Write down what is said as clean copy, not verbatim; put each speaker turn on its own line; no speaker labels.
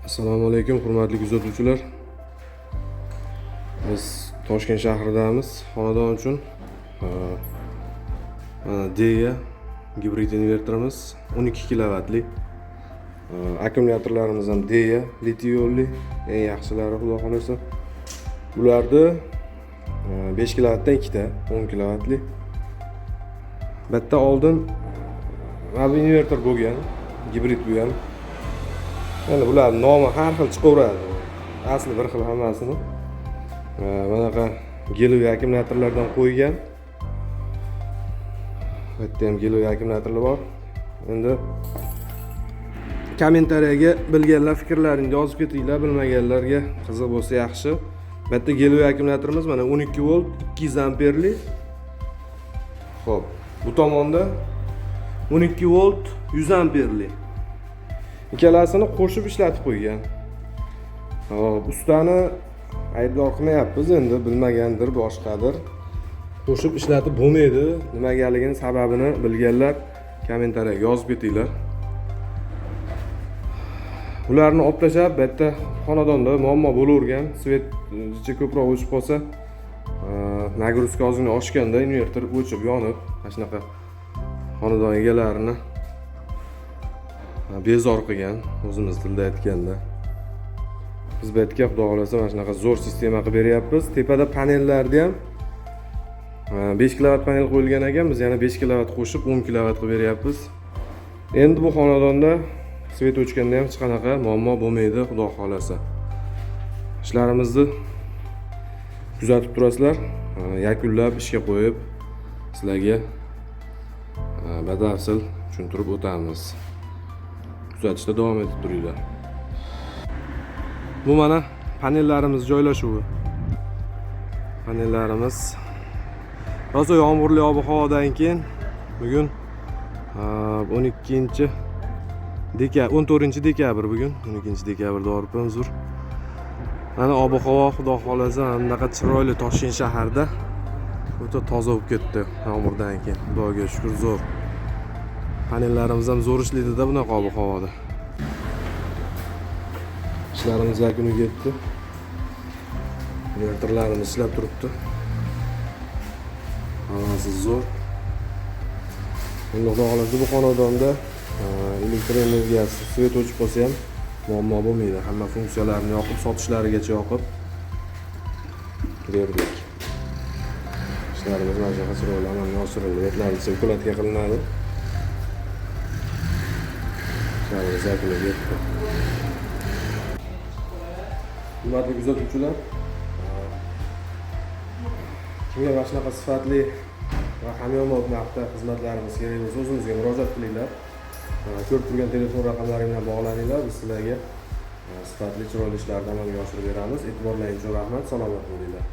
Assalomu alaykum, hurmatli kuzatuvchilar. Biz Toshkent shahridamiz. Xonadon uchun Deya gibrid invertorimiz 12 kilovatli. Akkumulyatorlarimiz ham Deya litiyolli, eng yaxshilari xudo xolasa. Bularda 5 kilovatdan ikkita 10 kilovatli. Bitta oldin mana invertor bo'lgan, gibrid bu ham. Endi bular nomi har xil chiqaveradi. Asli bir xil hammasini. Bunaqa geloy akkumulyatorlardan qo'ygan. Bu yerda ham geloy akkumulyatorlar bor. Endi kommentariyaga bilganlar fikrlaringizni yozib ketinglar, bilmaganlarga qiziq bo'lsa yaxshi. Bu yerda geloy akkumulyatorimiz mana 12 volt 200 amperli. Xo'p, bu tomonda 12 volt 100 amperli. Ikkalasini qo'shib ishlatib qo'ygan. Hop, ustani aybdor qilmayapmiz, endi bilmagandir, boshqadir. Qo'shib ishlatib bo'lmaydi. Nimagaligini, sababini bilganlar kommentariyaga yozib ketinglar. Ularni olib tashlab, bu yerda xonadonda muammo bo'lavergan, svet ko'proq o'chib qolsa, nagruzka ozgina oshganda invertor o'chib, yonib, mana shunaqa xonadon egalarini bezor qilgan, o'zimiz tilda aytganda. Biz bu yerga xudo xolasa mana shunaqa zo'r sistema qilib beryapmiz. Tepada panellarni ham 5 kilovat panel qo'yilgan ekan, biz yana 5 kilovat qo'shib 10 kilovat qilib beryapmiz. Endi bu xonadonda svet o'chganda ham hech qanaqa muammo bo'lmaydi, xudo xolasa. Ishlarimizni kuzatib turasizlar, yakunlab ishga qo'yib sizlarga batafsil tushuntirib o'tamiz. Kuzatishda davom etib turinglar. Bu mana panellarimiz joylashuvi. Panellarimiz rosa yomg'irli ob-havodan keyin bugun 14-dekabr bugun 12-dekabrda boribman zur. Mana ob-havo xudo xolasa bunaqa chiroyli Toshkent shaharda o'ta toza bo'lib ketdi yomg'irdan keyin. Xudoga shukr zo'r. Panellarimiz ham zo'r ishlaydi-da bunaqa ob-havoda. İşlerimiz yakuniga yetdi. Invertorlarimiz ishlab turibdi. Hammasi zo'r. Endi xudo xolasa bu xonadonda elektr energiyasi, svet o'chib qolsa ham muammo bo'lmaydi. Hamma funksiyalarini yoqib, sotishlarigacha yoqib berdik. Ishlarimiz mana shunaqa chiroyli amalga oshirildi. Betlarimiz sirkulyatsiya qilinadi. Ishlarimiz yakuniga yetdi. Hurmatli kuzatuvchilar, kimga mana shunaqa sifatli va hamyonbop narxda xizmatlarimiz kerak bo'lsa, o'zimizga murojaat qilinglar. Ko'rib turgan telefon raqamlari bilan bog'laninglar, biz sizlarga sifatli chiroyli ishlarni amalga oshirib beramiz. E'tiborlaringiz uchun rahmat, salomat bo'linglar.